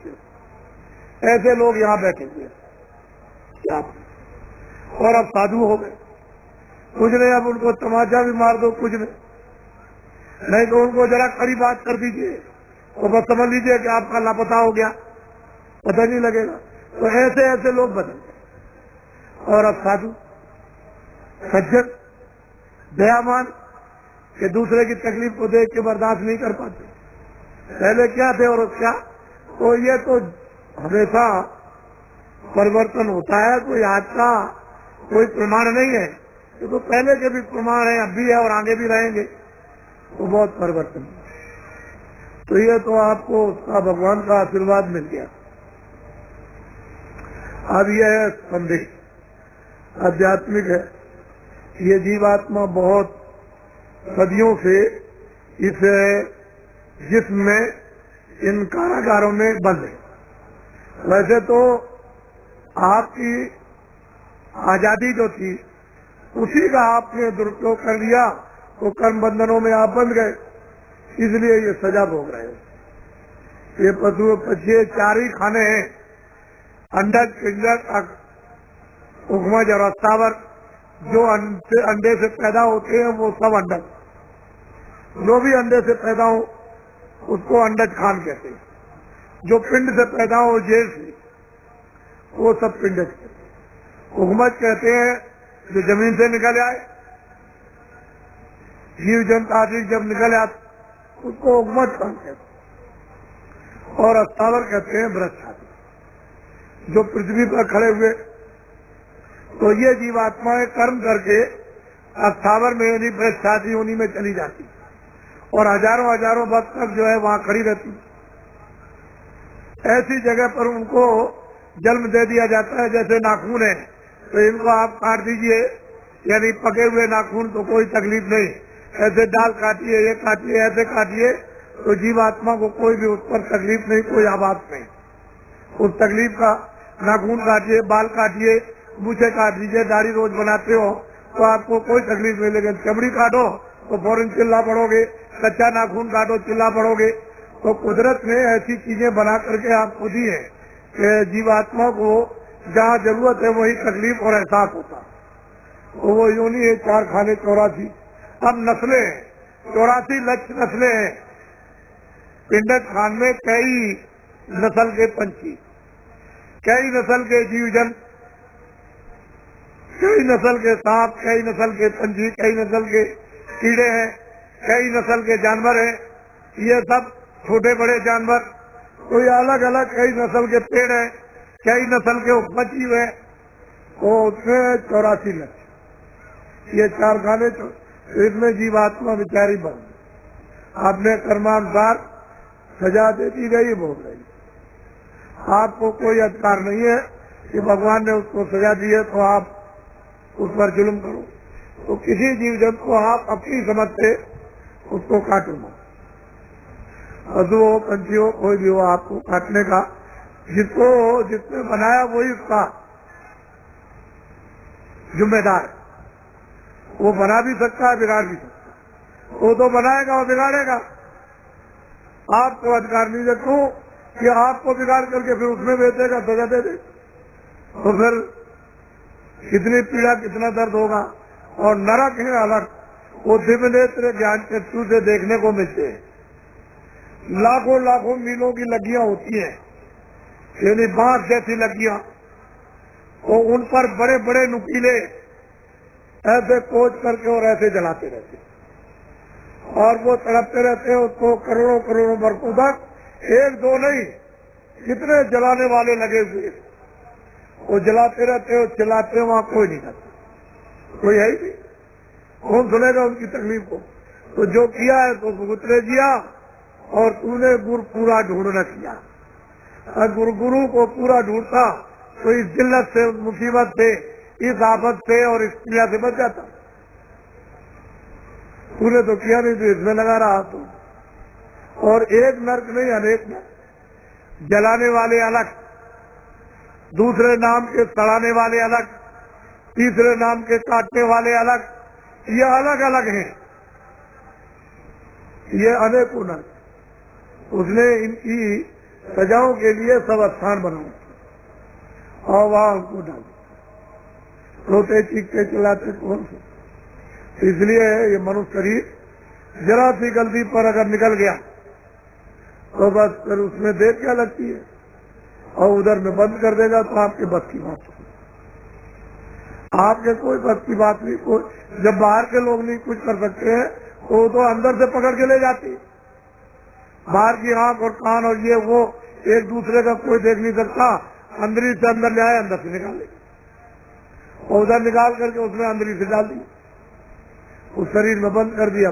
सकते हो। ऐसे लोग यहाँ बैठे हुए क्या, और अब साधु हो गए, कुछ नहीं, अब उनको तमाचा भी मार दो कुछ नहीं तो उनको जरा कड़ी बात कर दीजिए तो बस समझ लीजिए कि आपका लापता हो गया, पता नहीं लगेगा। तो ऐसे ऐसे लोग बदल गए। और अब साधु सज्जन दयावान कि दूसरे की तकलीफ को देख के बर्दाश्त नहीं कर पाते। पहले क्या थे और क्या, तो ये तो हमेशा परिवर्तन होता है, कोई आज का कोई प्रमाण नहीं है, ये तो पहले के भी प्रमाण है, अब भी है और आगे भी रहेंगे। तो बहुत परिवर्तन, तो ये तो आपको उसका भगवान का आशीर्वाद मिल गया। अब यह है संदेश, आध्यात्मिक है। ये जीवात्मा बहुत सदियों से इस जिस्म में इन कारागारों में बंद है। वैसे तो आपकी आजादी जो थी उसी का आपने दुरुपयोग कर लिया, तो कर्म बंधनों में आप बंध गए, इसलिए ये सजा भोग रहे हो। ये पशु पक्षी चार ही खाने हैं, अंडक, पिंडक, उगमज और अस्तावर। जो अंडे से पैदा होते हैं वो सब अंडक, जो भी अंडे से पैदा हो उसको अंडज खान कहते हैं। जो पिंड से पैदा हो जेल से, वो सब पिंडज कहते हैं। उगमज कहते हैं जो जमीन से निकल आए, जीव जंतु आदि जब निकल आते उसको उगमज खान कहते हैं। और अस्तावर कहते हैं वृक्ष आदि जो पृथ्वी पर खड़े हुए। तो ये जीवात्माएं कर्म करके अस्थावर में यानी वृक्ष आदि उन्हीं में चली जाती और हजारों हजारों वर्ष तक जो है वहाँ खड़ी रहती। ऐसी जगह पर उनको जन्म दे दिया जाता है। जैसे नाखून है तो इनको आप काट दीजिए, यानी पके हुए नाखून तो कोई तकलीफ नहीं, ऐसे डाल काटिए, ये काटिए, ऐसे काटिए, तो जीवात्मा को कोई भी उस पर तकलीफ नहीं, कोई आवाज नहीं। उस तकलीफ का नाखून काटिए, बाल काटिए, मूछे काट दीजिए, दाढ़ी रोज बनाते हो तो आपको कोई तकलीफ नहीं, लेकिन चमड़ी काटो तो फौरन चिल्ला पड़ोगे, कच्चा नाखून काटो चिल्ला पड़ोगे। तो कुदरत ने ऐसी चीजें बना करके आपको दी है कि जीवात्मा को जहाँ जरूरत है वही तकलीफ और एहसास होता। तो वो योनि है 4 खाने 84। अब नस्लें 84 लक्ष्य नस्लें हैं। पिंडक खान में कई नस्ल के पंछी, कई नस्ल के जीव जंतु, कई नस्ल के सांप, कई नस्ल के पंछी, कई नस्ल के कीड़े हैं, कई नस्ल के जानवर हैं। ये सब छोटे बड़े जानवर, कोई अलग अलग कई नस्ल के पेड़ हैं, कई नस्ल के उपजीव हैं। तो उसमें 84 लक्ष्य, ये 4 खाने। इसमें जीवात्मा विचारी बन, आपने कर्मानुसार सजा दे दी गई, भोग रही। आपको कोई अधिकार नहीं है कि भगवान ने उसको सजा दी है तो आप उस पर जुल्म करो। तो किसी जीव जंतु को आप अपनी समझ से उसको काटो मत, पशु हो, पंछी हो, कोई भी हो, आपको काटने का जिसको जिसने बनाया वही उसका जिम्मेदार है। वो बना भी सकता है, बिगाड़ भी सकता है। वो तो बनाएगा और बिगाड़ेगा, आपको अधिकार नहीं है। क्यों कि आपको बिगाड़ करके फिर उसमें बेचेगा, सजा दे दे, तो फिर कितनी पीड़ा, कितना दर्द होगा। और नरक है अलग, वो दिव्य नेत्र ज्ञान चक्षु से देखने को मिलते हैं। लाखों लाखों मीलों की लगियां होती हैं, यानी बांस जैसी लगियां, तो उन पर बड़े बड़े नुकीले ऐसे कोच करके और ऐसे जलाते रहते, और वो तड़पते रहते हैं उसको करोड़ों करोड़ों वर्षों तक। 1-2 नहीं, कितने जलाने वाले लगे हुए, वो जलाते रहते हो, चिल्लाते हो, वहाँ कोई नहीं करता, कोई है ही नहीं, कौन सुनेगा उनकी तकलीफ को। तो जो किया है तो भुगतने दिया, और तूने गुरु पूरा ढूंढ न किया। अगर गुरु को पूरा ढूंढता तो इस जिल्लत से, मुसीबत से, इस आफत से और इस पीड़ा से बच जाता। तूने तो किया नहीं, तो इसमें लगा रहा तू। और एक नर्क नहीं, अनेक नर्क। जलाने वाले अलग, दूसरे नाम के सड़ाने वाले अलग, तीसरे नाम के काटने वाले अलग, ये अलग अलग हैं, ये अनेकों नर्क। उसने इनकी सजाओं के लिए सब स्थान बनाओ और वहाँ उनको डालो। रोते चीखते चिल्लाते कौन से? इसलिए ये मनुष्य शरीर जरा सी गलती पर अगर निकल गया तो बस फिर उसमें देर क्या लगती है, और उधर में बंद कर देगा तो आपके बस की बात नहीं, आपके कोई बस की बात नहीं। कोई जब बाहर के लोग नहीं कुछ कर सकते हैं तो अंदर से पकड़ के ले जाती। बाहर की आंख और कान और ये वो एक दूसरे का कोई देख नहीं सकता, अंदरी से अंदर ले आए, अंदर से निकाल ले, और उधर निकाल करके उसमें अंदरी से डाल दी, उस शरीर में बंद कर दिया।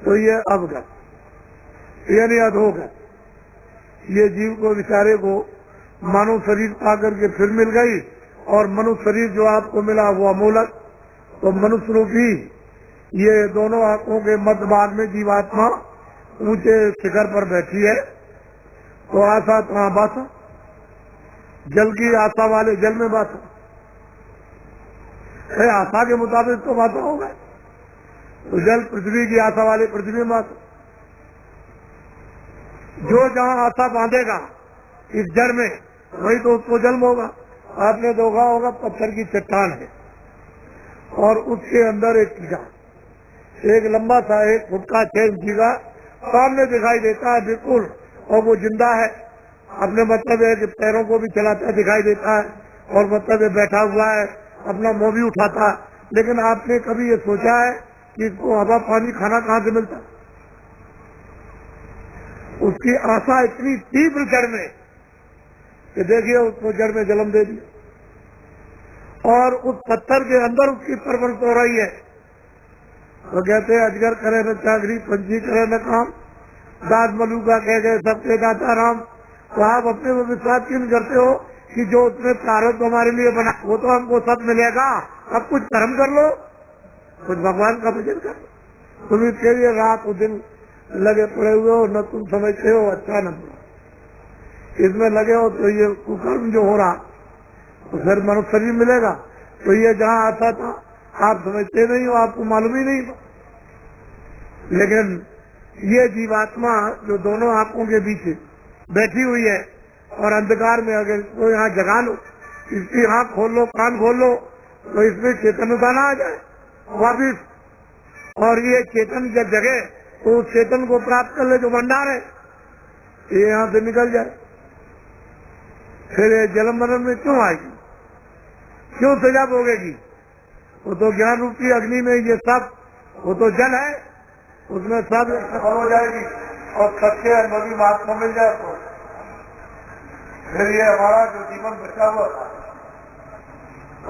तो ये अवगत, ये नहीं अधोगत। ये जीव को बेचारे को मानव शरीर पा करके फिर मिल गई, और मनुष्य शरीर जो आपको मिला वो अमूलक। तो मनुष्य रूपी ये दोनों आंखों के मध्य भाग में जीवात्मा ऊंचे शिखर पर बैठी है। तो आशा कहाँ बासा, जल की आशा वाले जल में बासा, आशा के मुताबिक तो बासा होगा। तो जल पृथ्वी की आशा वाले पृथ्वी में बासा। जो जहाँ आशा बांधेगा इस जड़ में वही तो उसको जन्म होगा। आपने देखा होगा पत्थर की चट्टान है और उसके अंदर एक कीड़ा, एक लंबा सा 1 फुट का 6 इंची का सामने दिखाई देता है बिल्कुल, और वो जिंदा है। अपने मतलब है कि पैरों को भी चलाता दिखाई देता है, और मतलब बैठा हुआ है, अपना मुंह भी उठाता है। लेकिन आपने कभी ये सोचा है कि इसको हवा पानी खाना कहाँ से मिलता? उसकी आशा इतनी तीव्र जड़ में कि देखिए उसको जड़ में जन्म दे दिया, और उस पत्थर के अंदर उसकी परवरिश हो रही है। तो कहते हैं अजगर करे न चाकरी, पंछी करे न काम, दाद मलूका कह गए सबके दाता राम। तो आप अपने में विश्वास क्यों नहीं करते हो कि जो उसने प्रारब्ध हमारे लिए बना वो तो हमको सब मिलेगा। अब कुछ कर्म कर लो, कुछ भगवान का भजन कर लो। तुम इसके लिए रात और दिन लगे पड़े हुए हो, न तुम समझते हो अच्छा न बुरा, इसमें लगे हो। तो ये कुकर्म जो हो रहा तो फिर मनुष्य शरीर मिलेगा। तो ये जहाँ आता था आप समझते नहीं हो, आपको मालूम ही नहीं। लेकिन ये जीवात्मा जो दोनों आंखों के बीच बैठी हुई है और अंधकार में अगर इसको यहाँ जगा लो, इसकी आंख खोल लो, कान खोल लो, तो इसमें चेतनता ना आ जाए वापिस, और ये चेतन जब जगे तो उस चेतन को प्राप्त कर ले जो भंडार है, ये यहाँ से निकल जाए। फिर ये जन्म मरण में क्यों आएगी, क्यों सजा भोगेगी? वो तो ज्ञान रूपी अग्नि में ये सब, वो तो जल है, उसमें सब सफल हो जाएगी और सच्चे अनुभवी महात्मा मिल जाए। तो फिर ये हमारा जो जीवन बचा हुआ था,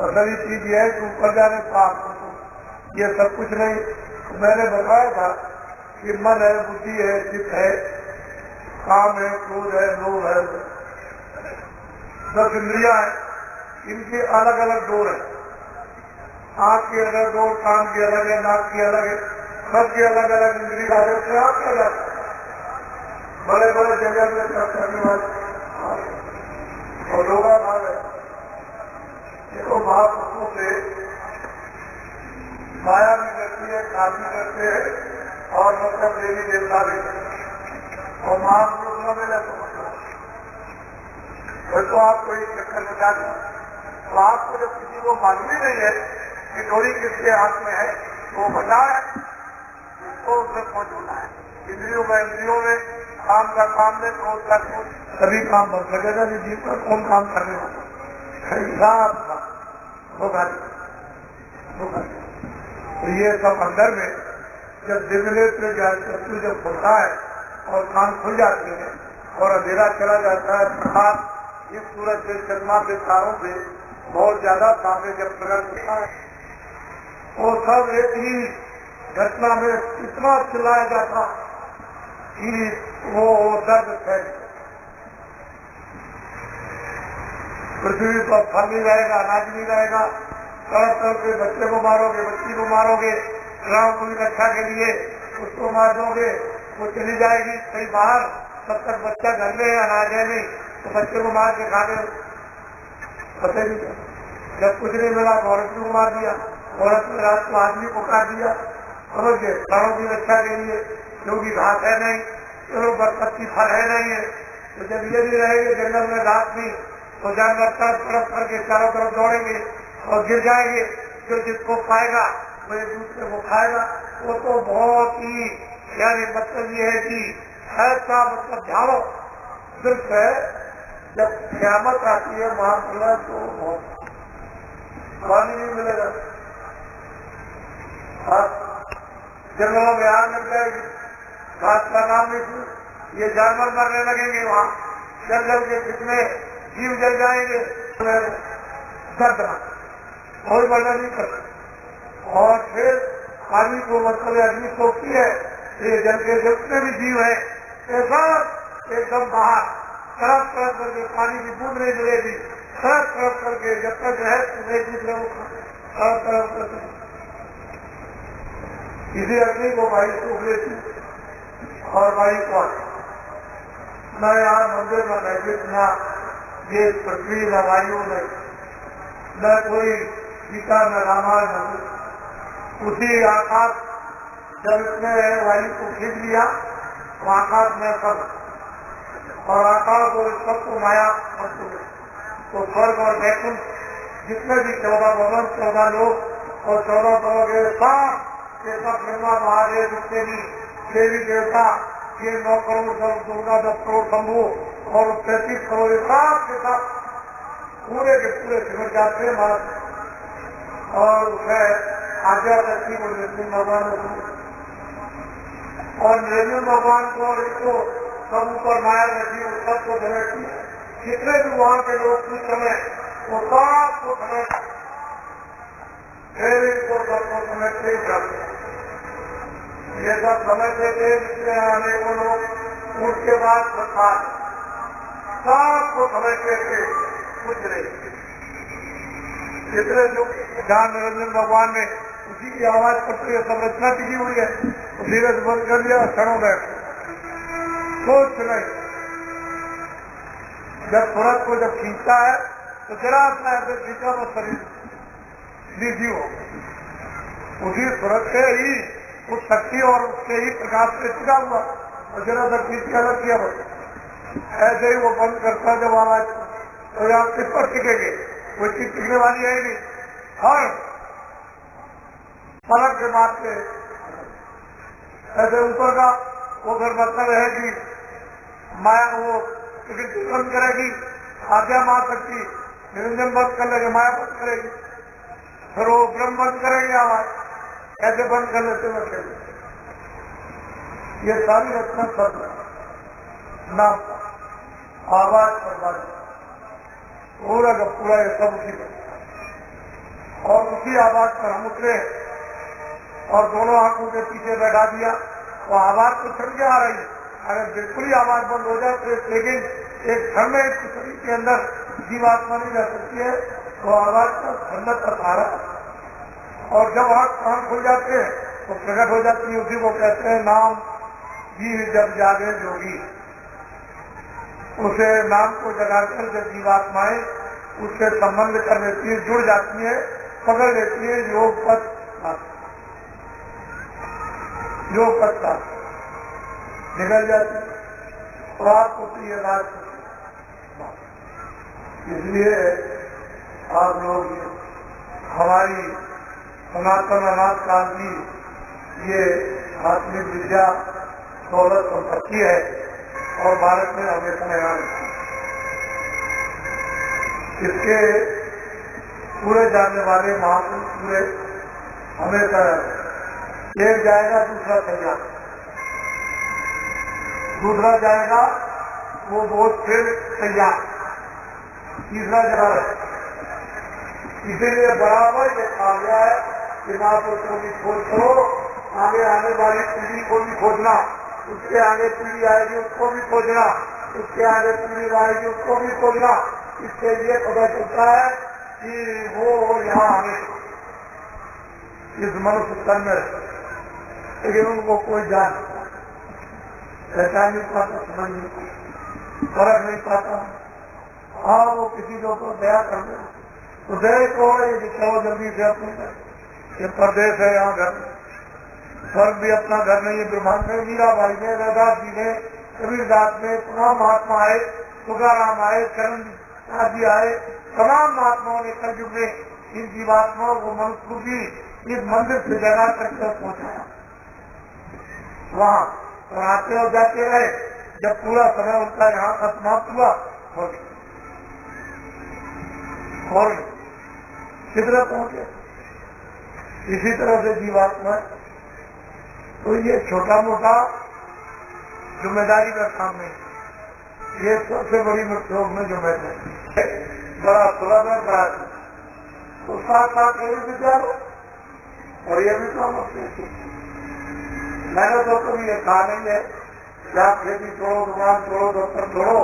असली चीज ये है कि ऊपर जाने पाप ये सब कुछ नहीं। मैंने बताया था कि मन है, बुद्धि है, चित्त है, काम है, क्रोध है, लोभ है, 10 इंद्रियां है, इनके अलग अलग डोर है। आँख की अलग डोर, कान की अलग है, नाक की अलग है, सबके अलग अलग इंद्रिया है। बड़े बड़े जगह में करने वाले और लोग देखो महापुरुषों से माया भी करती है, काम भी करते हैं, और मतलब देवी देवता भी, और महापुरुष न मिले तो आपको एक चक्कर बता दें। तो आपको जब किसी को मालूम ही नहीं है कि डोरी किसके हाथ में है, तो वो बताए तो उसमें पहुंचना है। इंद्रियों का इंद्रियों में, काम का काम में, क्रोध का क्रोध, सभी काम बन सकेगा। जीव का कौन काम करने वाला होगा। तो ये सब अंदर में जब दिव्य से चक्षु जब खुलता है और कान खुल जाते हैं और अंधेरा चला जाता है, प्रकाश इस सूरज से, चंद्रमा के तारों से बहुत ज्यादा सामने जब प्रकट होता है, वो सब एक ही घटना में इतना चिल्लाया जाता कि वो दर्द है। पृथ्वी पर फल नहीं रहेगा, अनाज नहीं रहेगा, तरह तरह के बच्चे को मारोगे, बच्ची को मारोगे, गाँव को भी रक्षा के लिए उसको मार दोगे, वो चली जाएगी कहीं बाहर, तब तक बच्चा घर में है, अनाज है नहीं, तो बच्चे को मार के खा गए। पता नहीं जब कुछ नहीं मिला तो औरत को मार दिया, औरत ने रात को आदमी को काट दिया, समझ गए। प्राणों की रक्षा के लिए क्योंकि घास है नहीं, चलो बरकत की फल है नहीं है, तो जब ये भी रहेंगे जंगल में घास भी, तो जानवर तड़प तड़प करके चारों तरफ दौड़ेंगे और गिर जाएंगे। जो जिसको पाएगा वो एक दूसरे को खाएगा। वो तो बहुत ही, यानी मतलब ये है कि ऐसा मतलब झाड़ो सिर्फ है। जब क़यामत आती है महाप्रलय तो बहुत पानी नहीं मिलेगा, जंगलों में आग लग जाएगी, घास का नाम नहीं, ये जानवर मरने लगेंगे, वहाँ जंगल के कितने जीव जल जाएंगे। दर्दनाक कोई वर्णन नहीं कर सकता। और फिर पानी को मतलब अग्नि सोखती है, ये जल के जितने भी जीव है ऐसा एकदम बाहर तरफ तरफ करके पानी की बूंद नहीं मिलेगी, तरफ तरफ करके जब तक है एक दूसरे को तरफ तरफ करके इसी अग्नि को वायु सूख लेती और वायु को न यहाँ मंदिर न मैजिक न ये पृथ्वी न वायु न कोई गीता न रामायण, उसी आकाश जब इसने वायु को खींच लिया तो आकाश में सब और आकाश और सबको माया तो स्वर्ग और वैकुंठ जितने भी 14 भवन 14 लोग और 14 भवन के साथ ये सब ब्रह्मा महादेव जितने भी देवी देवता, ये 9 करोड़ दुर्गा 10 करोड़ शंभु और 33 करोड़ साथ के साथ पूरे के पूरे सिमट जाते हैं महाराज। और उसमें आज्ञा करती वो नृसिंह भगवान और नृसिंह भगवान को इसको सब ऊपर माया रहती है, सबको धरती है। जितने भी वहाँ के लोग कुछ समय वो सबको धरती, फिर इनको सबको समझते ही जाते हैं। ये सब समझते थे, जिसमें अनेकों लोग उनके बाद प्रसाद सबको समझते थे, कुछ नहीं। जितने जो जहाँ निरंजन भगवान ने उसी की आवाज पर ये सब रचना टिकी हुई है, तो धीरज बंद कर दिया, क्षणों में कुछ नहीं। जब सूरज को जब खींचता है तो जरा अपना ऐसे खींचा तो शरीर निजी हो, उसी सूरज से ही उस शक्ति और उसके ही प्रकाश से टिका हुआ और जरा सा खींच के अलग किया बस। ऐसे ही वो बंद करता जब आवाज तो यहाँ किस पर टिकेंगे, कोई चीज टिकने वाली है नहीं। हर पलक के बाद से ऐसे ऊपर का वो फिर मतलब है कि माया वो प्रकृति बंद करेगी, आज्ञा मार सकती, निरंजन बंद कर लेंगे, माया बंद करेगी, फिर वो ब्रह्म बंद करेंगे आवाज, ऐसे बंद कर लेते हुए। ये सारी रचना सब नाम आवाज पर बात पूरा का पूरा ये सब उसी पर और उसी आवाज पर हम उतरे और दोनों आंखों के पीछे बैठा दिया। वो आवाज तो छड़ के आ रही है, अगर बिल्कुल ही आवाज बंद हो जाए तो लेकिन एक क्षण में इस शरीर के अंदर जीवात्मा नहीं रह सकती है, वो आवाज का खंडन कर पा रहा है। और जब आंख कान खुल जाते हैं तो प्रकट हो जाती है, उसी को कहते हैं नाम जी जब जागे जोगी। उसे नाम को जगाकर जब जीवात्माएं उससे संबंध कर लेती है, जुड़ जाती है, पकड़ लेती है, योग पथ निकल जाती है और आपको प्रिय राज। इसलिए आप लोग हमारी सनातन अनाथ क्रांति ये आत्मिक विद्या दौलत संपत्ति है और भारत में हमेशा यहाँ इसके पूरे जानने वाले महापुरुष पूरे हमेशा एक जाएगा दूसरा तैयार, दूसरा जाएगा वो बहुत फिर तैयार, तीसरा जगह। इसीलिए बराबर ये कहा गया है कि महापुरुष को भी खोज करो, आगे आने वाली पीढ़ी को भी खोजना, उसके आगे पीढ़ी आएगी उसको भी खोजना, उसके आगे पीढ़ी आएगी उसको भी खोजना। इससे ये पता चलता है कि वो यहाँ आने इस मनुष्य तन में रहते, लेकिन उनको कोई जान पहचान नहीं पाता, समझ नहीं पाता, फर्क नहीं पाता। हाँ वो किसी के ऊपर दया कर दे तो दया को ये दिखाओ जल्दी से अपने ये प्रदेश है, यहाँ घर स्वर्ग भी अपना घर नहीं है। ब्रह्मांड में मीराबाई ने रैदास जी ने कबीरदास में तमाम महात्मा आए, तुकाराम आए, करण आदि आए, तमाम महात्माओं ने कलयुग में इन जीवात्माओं को मनुष्य की इस मंदिर से जगा तक पहुँचाया। वहाँ और आते और जाते रहे, जब पूरा समय उनका यहाँ का समाप्त हुआ और किधर पहुँचे। इसी तरह से जीवात्मा, तो ये छोटा मोटा जिम्मेदारी का काम नहीं, ये सबसे बड़ी मृत्यु में जिम्मेदारी बड़ा सुलभ है, बड़ा तो साथ साथ ये भी विचार और ये भी काम अपने। मैंने तो कभी ये कहा नहीं है कि आप खेती छोड़ो, दुकान छोड़ो, दफ्तर छोड़ो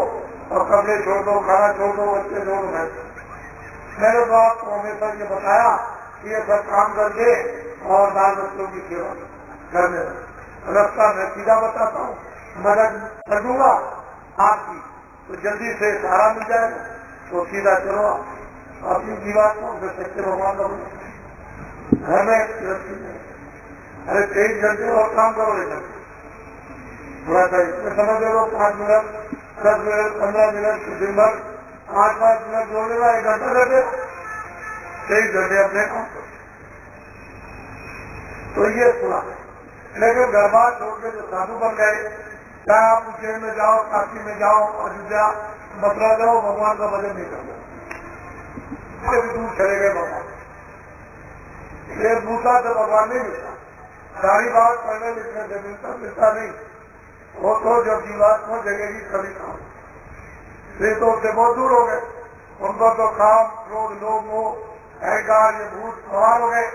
और कपड़े छोड़ दो, खाना छोड़ दो, बच्चे छोड़ दो। मैंने तो आपको हमेशा ये बताया कि ये सब काम करके और बाल बच्चों की सेवा करने रास्ता मैं सीधा बताता हूँ, मदद कर दूंगा आपकी तो जल्दी से सहारा मिल जाएगा, तो सीधा चलो अपनी जीवात्मा से सच्चे भगवान का घर में। अरे 23 घंटे और काम करो, लेकिन थोड़ा सा इसमें समझ लो, 5 मिनट 10 मिनट 15 मिनट दिन भर 5-5 मिनट जोड़ लेगा, 1 घंटा कर देगा, 23 घंटे अपने काम करो। तो ये सुना। लेकिन घर बार छोड़ के जो साधु बन गए, चाहे आप उज्जैन में जाओ, काशी में जाओ, अयोध्या मथुरा जाओ, भगवान का भजन नहीं करते, भी दूर चले गए भगवान। ये दूसरा तो भगवान नहीं मिलता, सारी बात पढ़ने लिखने से मिलता नहीं, वो तो जब जीवात्मा जगेगी तभी काम। ये तो उससे बहुत दूर हो गए, उनको तो काम क्रोध लोभ मोह अहंकार ये भूत सवार हो गए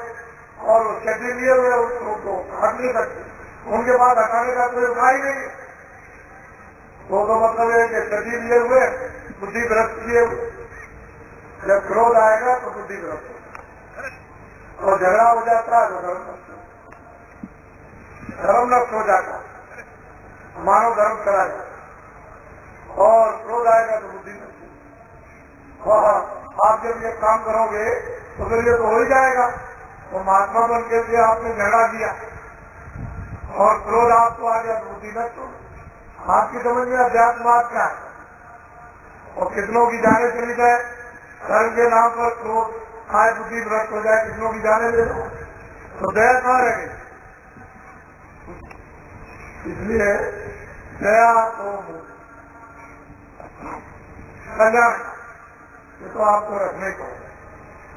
और चटे लिए हुए उनको हट नहीं सकते, उनके बाद हटाने का कोई उपाय नहीं है। वो तो मतलब है कि चटी लिए हुए बुद्धि भ्रष्ट किए हुए, जब क्रोध आएगा तो बुद्धि भ्रष्ट होगा और झगड़ा हो जाता है तो धर्म नष्ट हो जाता, मानव धर्म चला जाता और क्रोध आएगा तो बुद्धि नष्ट। आप जब ये काम करोगे तो फिर ये तो हो ही जाएगा। तो महात्मा बन के लिए आपने झगड़ा किया और क्रोध आपको आ गया तो बुद्धि नष्ट हो। आपकी समझ में अध्यात्मवाद क्या है? और कितनों की जाने चली जाए, धर्म के नाम पर क्रोध आए, बुद्धि भ्रष्ट हो जाए, कितनों की जाने ले लो, तो दया कहाँ रहेगी? इसलिए दया तो कल्याण ये तो आपको रखने को,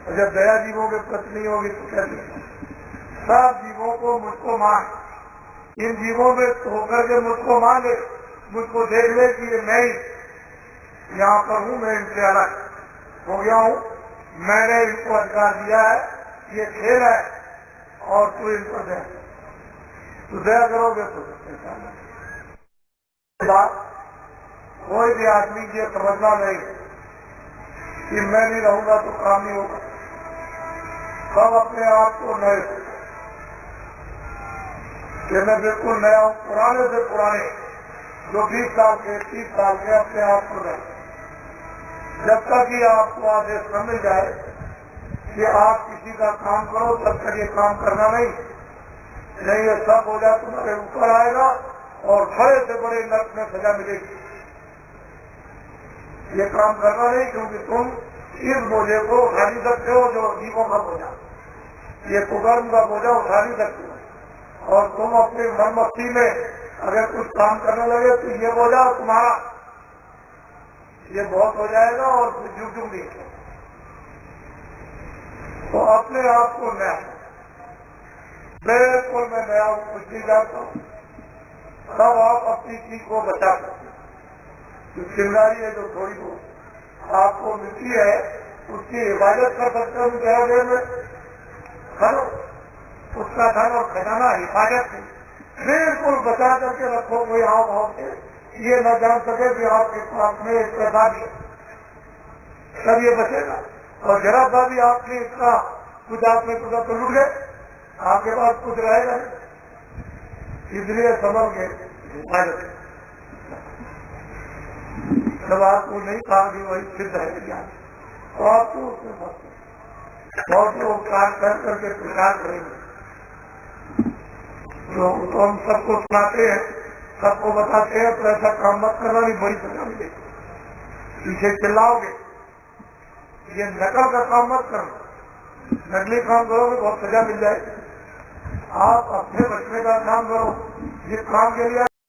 जब दया जीवों के प्रति नहीं होगी तो कैसे? सब जीवों को मुझको मान, इन जीवों में होकर के मुझको माने, मुझको देख ले कि ये मैं यहाँ पर हूँ, मैं इनसे अलग हो गया हूँ, मैंने इनको अधिकार दिया है, ये खेल है और तू इनको दे, तो दया करोगे तो कोई भी आदमी ये समझना नहीं कि मैं नहीं रहूंगा तो काम नहीं होगा। सब अपने आप को नए कि मैं बिल्कुल नया हूँ, पुराने से पुराने जो 20 साल के 30 साल के अपने आप को रहे। जब तक ही आपको आदेश न मिल जाए कि आप किसी का काम करो, तब तक ये काम करना नहीं ये सब हो जाए तुम्हारे ऊपर आएगा और बड़े से बड़े नर्क में सजा मिलेगी। ये काम करना नहीं, क्योंकि तुम इस बोझे को उठा नहीं सकते हो जो जीवों का बोझा, ये कुकर्म का बोझा उठा नहीं सकते हो। और तुम अपनी मन मस्ती में अगर कुछ काम करने लगे तो ये बोझा तुम्हारा ये बहुत हो जाएगा और जुग जुग नहीं। तो अपने आप को नया, बिल्कुल मैं नया कुछ नहीं जानता हूँ, तब आप अपनी चीज को बचा सकते। चिंगारी है जो थोड़ी बहुत आपको मिलती है उसकी हिफाजत कर सकते हो, जरा देर में खरो उसका धन और खजाना हिफाजत बिल्कुल बचा करके रखो। कोई आओ भाव के ये न जान सके कि आपके पास में एक पैसा भी तब ये बचेगा। और जरा सा भी आपने इसका कुछ आपने कुछ तो लुट गए, आपके पास कुछ रहेगा नहीं। इसलिए समझ के हिफाजत जब आपको नहीं कहा कि वही सिद्ध है क्या, तो आपको उसमें बहुत लोग कार्य कर करके प्रचार करेंगे। तो हम सबको सुनाते हैं सबको बताते हैं तो ऐसा काम मत करना, नहीं बड़ी सजा मिलेगी। पीछे चिल्लाओगे, ये नकल का काम मत करना, नकली काम करोगे बहुत सजा मिल जाएगी। आप अपने बचने का काम करो, जिस काम के लिए